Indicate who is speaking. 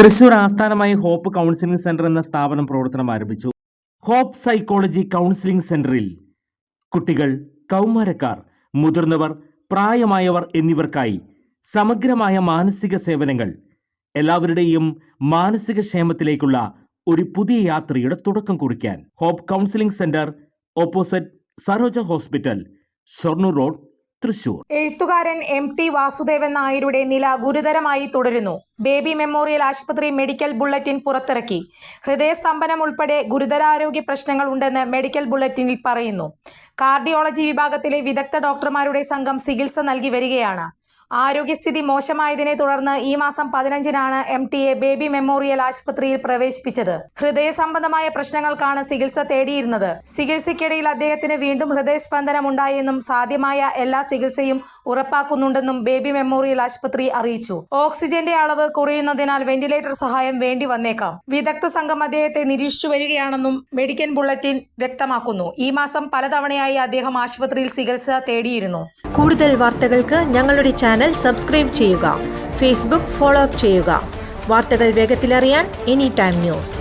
Speaker 1: തൃശൂർ ആസ്ഥാനമായി hope counselling centre എന്ന സ്ഥാപനം പ്രവർത്തനം ആരംഭിച്ചു. ഹോപ്പ് സൈക്കോളജി കൗൺസിലിംഗ് സെന്ററിൽ കുട്ടികൾ, കൗമാരക്കാർ, മുതിർന്നവർ, പ്രായമായവർ എന്നിവർക്കായി സമഗ്രമായ മാനസിക സേവനങ്ങൾ, എല്ലാവരുടെയും മാനസിക ക്ഷേമത്തിലേക്കുള്ള ഒരു പുതിയ യാത്രയുടെ തുടക്കം കുറിക്കാൻ hope counselling centre, opposite Saroja hospital, Shoranur road, Thrissur.
Speaker 2: എഴുത്തുകാരൻ MT വാസുദേവൻ നായരുടെ നില ഗുരുതരമായി തുടരുന്നു. ബേബി മെമ്മോറിയൽ ആശുപത്രി മെഡിക്കൽ ബുള്ളറ്റിൻ പുറത്തിറക്കി. ഹൃദയസ്തംഭനം ഉൾപ്പെടെ ഗുരുതരാരോഗ്യ പ്രശ്നങ്ങൾ ഉണ്ടെന്ന് മെഡിക്കൽ ബുള്ളറ്റിനിൽ പറയുന്നു. കാർഡിയോളജി വിഭാഗത്തിലെ വിദഗ്ധ ഡോക്ടർമാരുടെ സംഘം ചികിത്സ നൽകി വരികയാണ്. ആരോഗ്യസ്ഥിതി മോശമായതിനെ തുടർന്ന് ഈ മാസം 15-നാണ് MTയെ ബേബി മെമ്മോറിയൽ ആശുപത്രിയിൽ പ്രവേശിപ്പിച്ചത്. ഹൃദയ സംബന്ധമായ പ്രശ്നങ്ങൾക്കാണ് ചികിത്സ തേടിയിരുന്നത്. ചികിത്സയ്ക്കിടയിൽ അദ്ദേഹത്തിന് വീണ്ടും ഹൃദയസ്പന്ദനം ഉണ്ടായെന്നും സാധ്യമായ എല്ലാ ചികിത്സയും ഉറപ്പാക്കുന്നുണ്ടെന്നും ബേബി മെമ്മോറിയൽ ആശുപത്രി അറിയിച്ചു. ഓക്സിജന്റെ അളവ് കുറയുന്നതിനാൽ വെന്റിലേറ്റർ സഹായം വേണ്ടി വന്നേക്കാം. വിദഗ്ധ സംഘം അദ്ദേഹത്തെ നിരീക്ഷിച്ചു വരികയാണെന്നും മെഡിക്കൽ ബുള്ളറ്റിൻ വ്യക്തമാക്കുന്നു. ഈ മാസം പലതവണയായി അദ്ദേഹം ആശുപത്രിയിൽ ചികിത്സ തേടിയിരുന്നു.
Speaker 3: കൂടുതൽ വാർത്തകൾക്ക് ഞങ്ങളുടെ ചാനൽ സബ്സ്ക്രൈബ് ചെയ്യുക. ഫേസ്ബുക്ക് ഫോളോ അപ്പ് ചെയ്യുക. വാർത്തകൾ വേഗത്തിലറിയാൻ എനി ടൈം ന്യൂസ്.